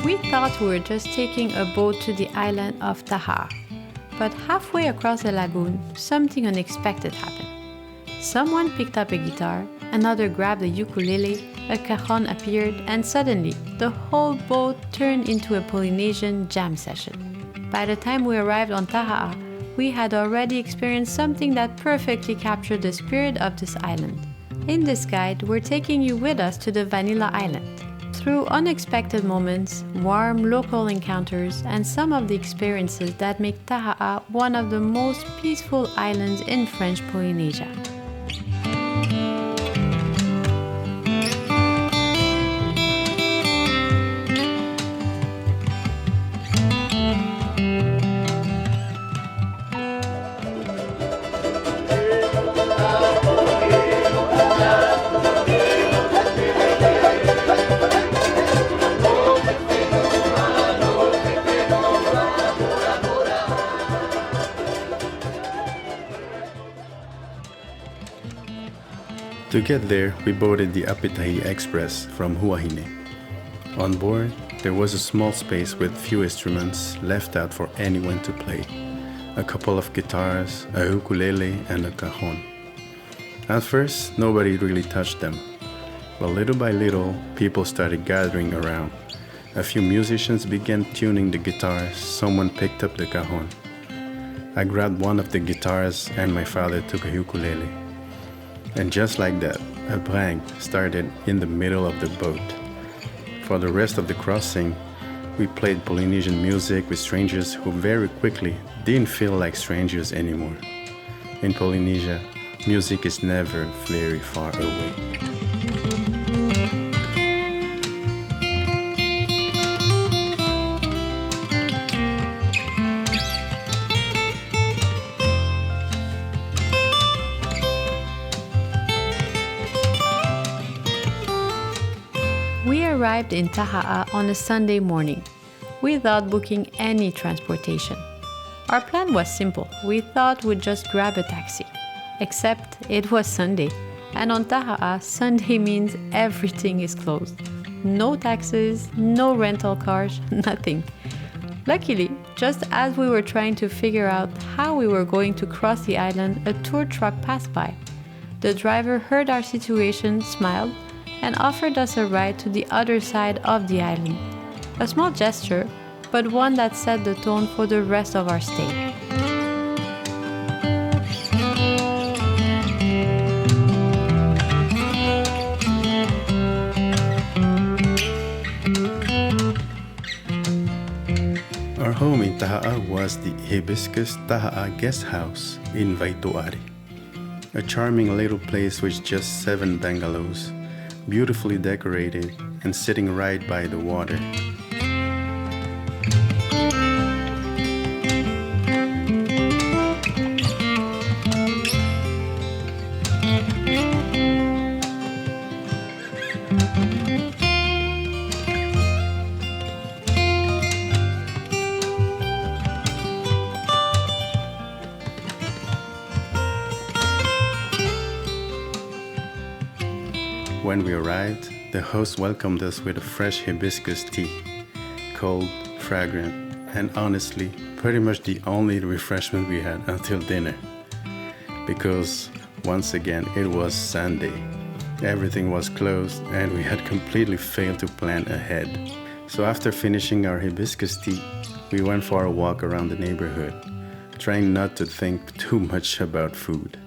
We thought we were just taking a boat to the island of Taha'a. But halfway across the lagoon, something unexpected happened. Someone picked up a guitar, another grabbed a ukulele, a cajon appeared, and suddenly, the whole boat turned into a Polynesian jam session. By the time we arrived on Taha'a, we had already experienced something that perfectly captured the spirit of this island. In this guide, we're taking you with us to the Vanilla Island. Through unexpected moments, warm local encounters, and some of the experiences that make Taha'a one of the most peaceful islands in French Polynesia. To get there, we boarded the Apetahi Express from Huahine. On board, there was a small space with few instruments left out for anyone to play. A couple of guitars, a ukulele, and a cajon. At first, nobody really touched them, but little by little, people started gathering around. A few musicians began tuning the guitars, someone picked up the cajon. I grabbed one of the guitars and my father took a ukulele. And just like that, a prank started in the middle of the boat. For the rest of the crossing, we played Polynesian music with strangers who very quickly didn't feel like strangers anymore. In Polynesia, music is never very far away. We arrived in Taha'a on a Sunday morning, without booking any transportation. Our plan was simple. We thought we'd just grab a taxi. Except it was Sunday, and on Taha'a, Sunday means everything is closed. No taxis, no rental cars, nothing. Luckily, just as we were trying to figure out how we were going to cross the island, a tour truck passed by. The driver heard our situation, smiled, and offered us a ride to the other side of the island. A small gesture, but one that set the tone for the rest of our stay. Our home in Taha'a was the Hibiscus Tahaa Guesthouse in Vaitoare. A charming little place with just 7 bungalows, beautifully decorated and sitting right by the water. When we arrived, the host welcomed us with a fresh hibiscus tea, cold, fragrant, and honestly, pretty much the only refreshment we had until dinner. Because, once again, it was Sunday. Everything was closed and we had completely failed to plan ahead. So after finishing our hibiscus tea, we went for a walk around the neighborhood, trying not to think too much about food.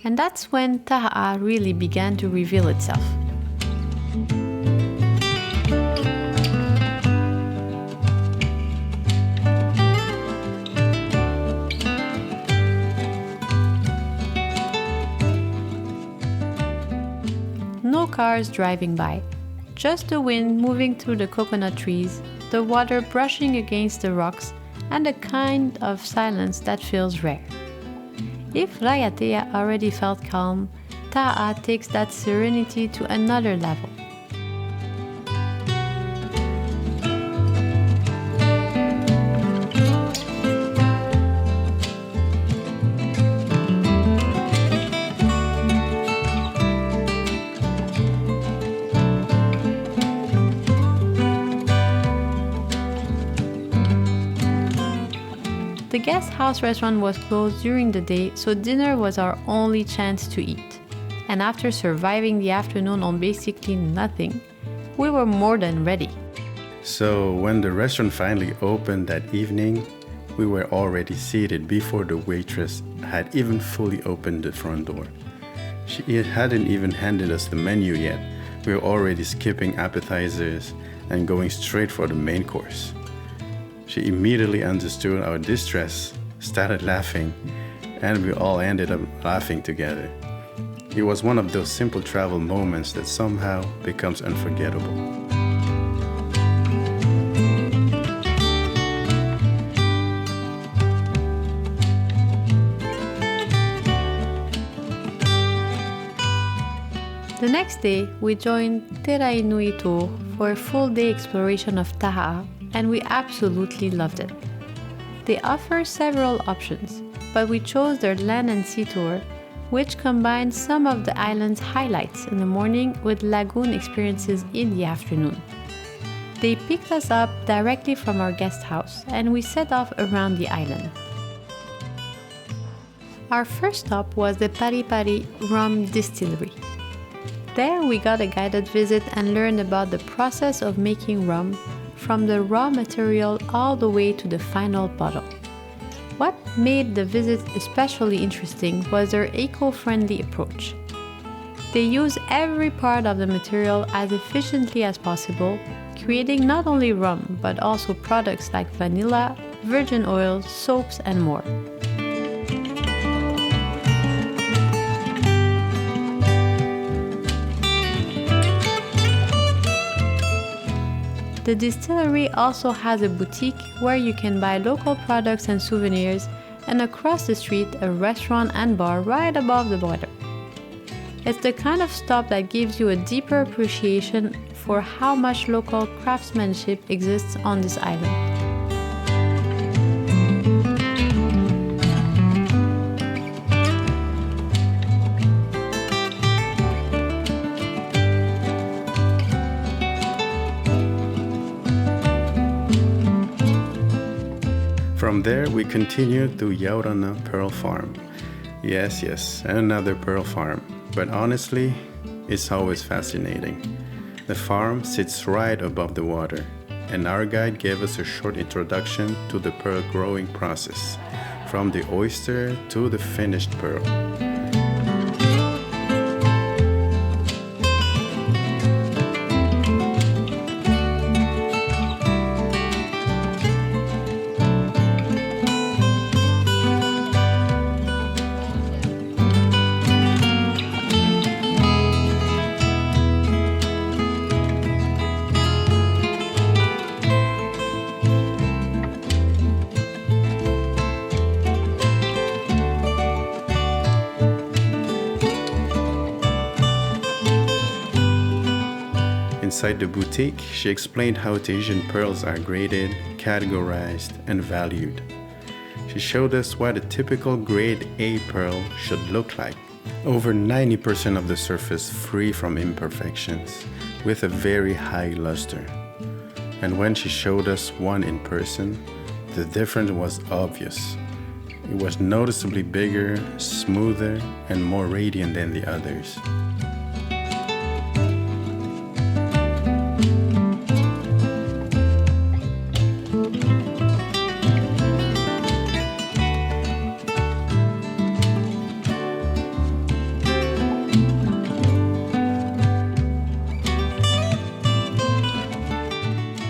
And that's when Taha'a really began to reveal itself. No cars driving by, just the wind moving through the coconut trees, the water brushing against the rocks, and a kind of silence that feels rare. If Raiatea already felt calm, Taha'a takes that serenity to another level. The guest house restaurant was closed during the day, so dinner was our only chance to eat. And after surviving the afternoon on basically nothing, we were more than ready. So when the restaurant finally opened that evening, we were already seated before the waitress had even fully opened the front door. She hadn't even handed us the menu yet. We were already skipping appetizers and going straight for the main course. She immediately understood our distress, started laughing, and we all ended up laughing together. It was one of those simple travel moments that somehow becomes unforgettable. The next day, we joined Terainui Tour for a full-day exploration of Taha'a, and we absolutely loved it. They offer several options, but we chose their land and sea tour, which combines some of the island's highlights in the morning with lagoon experiences in the afternoon. They picked us up directly from our guest house, and we set off around the island. Our first stop was the Pari Rhum Distillery. There we got a guided visit and learned about the process of making rum, from the raw material all the way to the final bottle. What made the visit especially interesting was their eco-friendly approach. They use every part of the material as efficiently as possible, creating not only rum but also products like vanilla, virgin oils, soaps, and more. The distillery also has a boutique where you can buy local products and souvenirs, and across the street a restaurant and bar right above the border. It's the kind of stop that gives you a deeper appreciation for how much local craftsmanship exists on this island. From there, we continued to Orana Pearl Farm. Yes, another pearl farm. But honestly, it's always fascinating. The farm sits right above the water, and our guide gave us a short introduction to the pearl growing process, from the oyster to the finished pearl. Inside the boutique, she explained how Tahitian pearls are graded, categorized, and valued. She showed us what a typical grade A pearl should look like. Over 90% of the surface free from imperfections, with a very high luster. And when she showed us one in person, the difference was obvious. It was noticeably bigger, smoother, and more radiant than the others.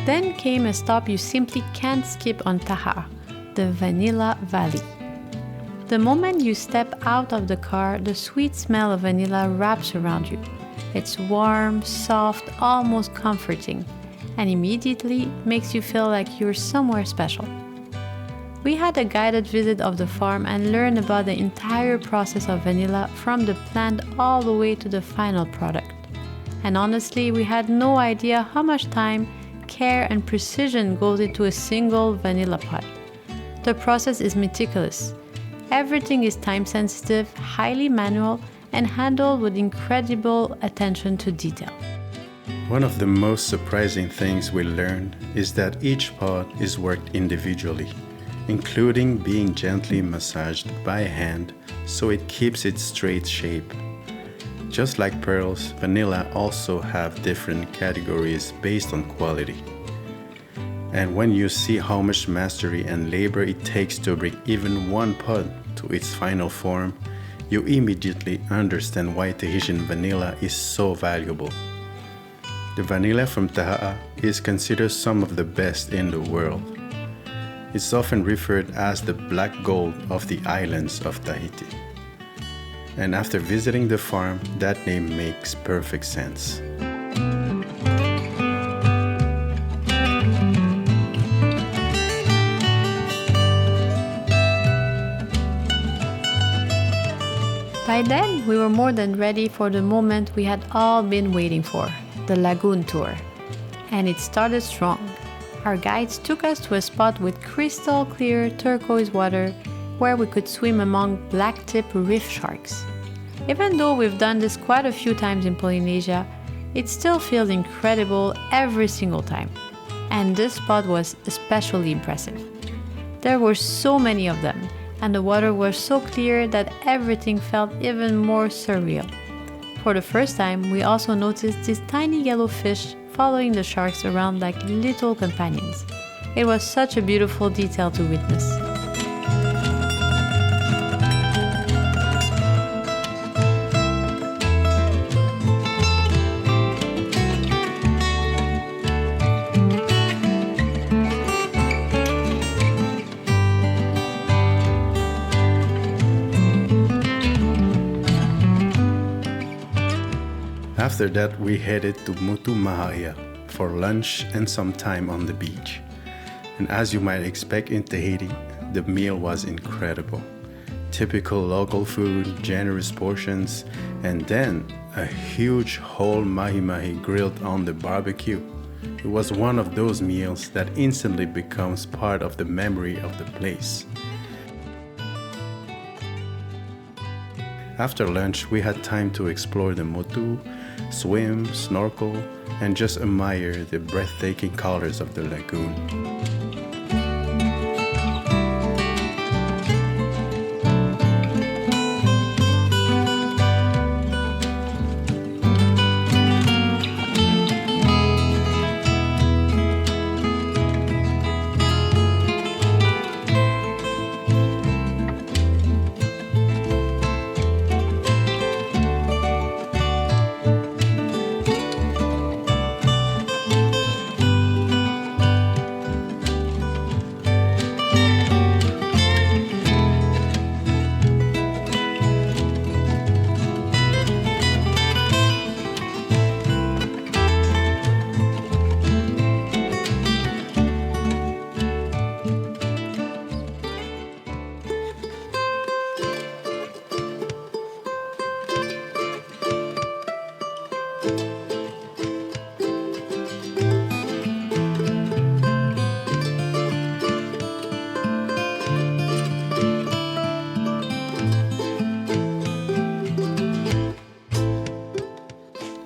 Then came a stop you simply can't skip on Taha'a, the Vanilla Valley. The moment you step out of the car, the sweet smell of vanilla wraps around you. It's warm, soft, almost comforting, and immediately makes you feel like you're somewhere special. We had a guided visit of the farm and learned about the entire process of vanilla from the plant all the way to the final product. And honestly, we had no idea how much time, care, and precision goes into a single vanilla pod. The process is meticulous. Everything is time-sensitive, highly manual, and handled with incredible attention to detail. One of the most surprising things we learned is that each pod is worked individually. including being gently massaged by hand so it keeps its straight shape. Just like pearls, vanilla also have different categories based on quality. And when you see how much mastery and labor it takes to bring even one pod to its final form, you immediately understand why Tahitian vanilla is so valuable. The vanilla from Taha'a is considered some of the best in the world. It's often referred as the black gold of the islands of Tahiti. And after visiting the farm, that name makes perfect sense. By then, we were more than ready for the moment we had all been waiting for, the Lagoon tour. And it started strong. Our guides took us to a spot with crystal clear turquoise water where we could swim among blacktip reef sharks. Even though we've done this quite a few times in Polynesia, it still feels incredible every single time. And this spot was especially impressive. There were so many of them, and the water was so clear that everything felt even more surreal. For the first time, we also noticed these tiny yellow fish following the sharks around like little companions. It was such a beautiful detail to witness. After that, we headed to Motu Mahaea for lunch and some time on the beach. And as you might expect in Tahiti, the meal was incredible. Typical local food, generous portions, and then a huge whole mahi-mahi grilled on the barbecue. It was one of those meals that instantly becomes part of the memory of the place. After lunch, we had time to explore the motu, swim, snorkel, and just admire the breathtaking colors of the lagoon.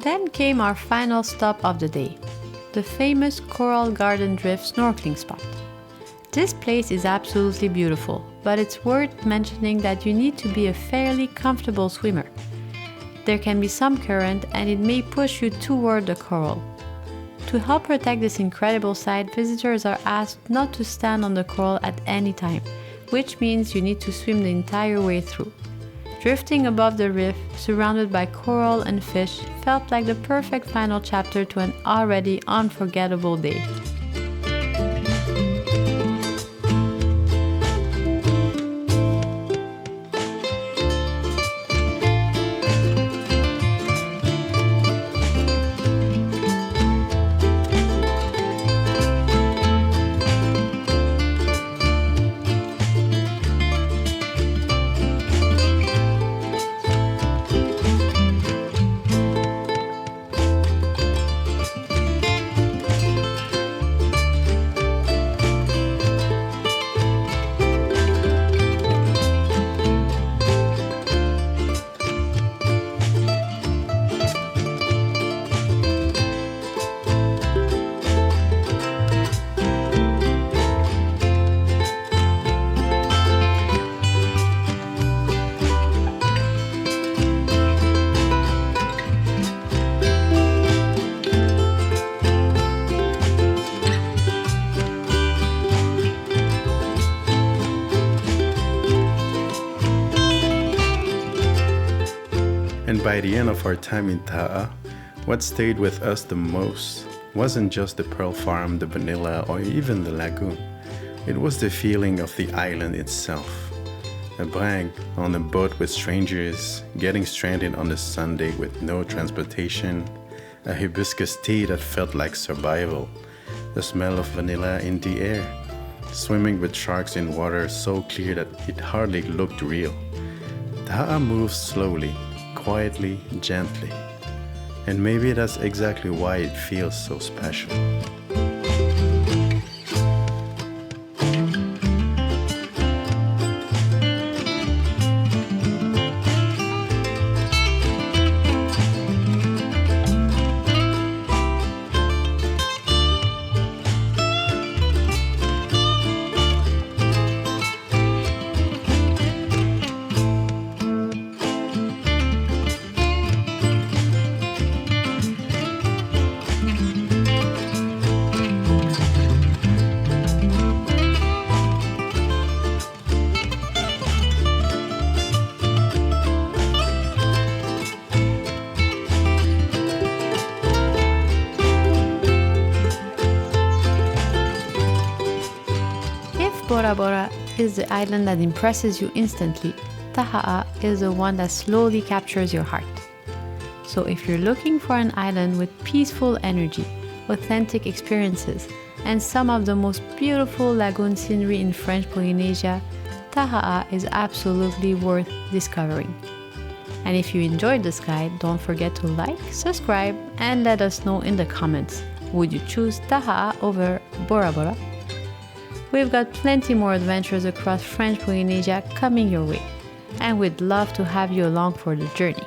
Then came our final stop of the day, the famous Coral Garden Drift snorkeling spot. This place is absolutely beautiful, but it's worth mentioning that you need to be a fairly comfortable swimmer. There can be some current and it may push you toward the coral. To help protect this incredible sight, visitors are asked not to stand on the coral at any time, which means you need to swim the entire way through. Drifting above the reef, surrounded by coral and fish, felt like the perfect final chapter to an already unforgettable day. And by the end of our time in Taha'a, what stayed with us the most wasn't just the pearl farm, the vanilla, or even the lagoon. It was the feeling of the island itself. A brag on a boat with strangers, getting stranded on a Sunday with no transportation, a hibiscus tea that felt like survival, the smell of vanilla in the air, swimming with sharks in water so clear that it hardly looked real. Taha'a moves slowly, quietly, gently. And maybe that's exactly why it feels so special. Bora is the island that impresses you instantly. Taha'a is the one that slowly captures your heart. So if you're looking for an island with peaceful energy, authentic experiences, and some of the most beautiful lagoon scenery in French Polynesia, Taha'a is absolutely worth discovering. And if you enjoyed this guide, don't forget to like, subscribe, and let us know in the comments. Would you choose Taha'a over Bora? We've got plenty more adventures across French Polynesia coming your way, and we'd love to have you along for the journey.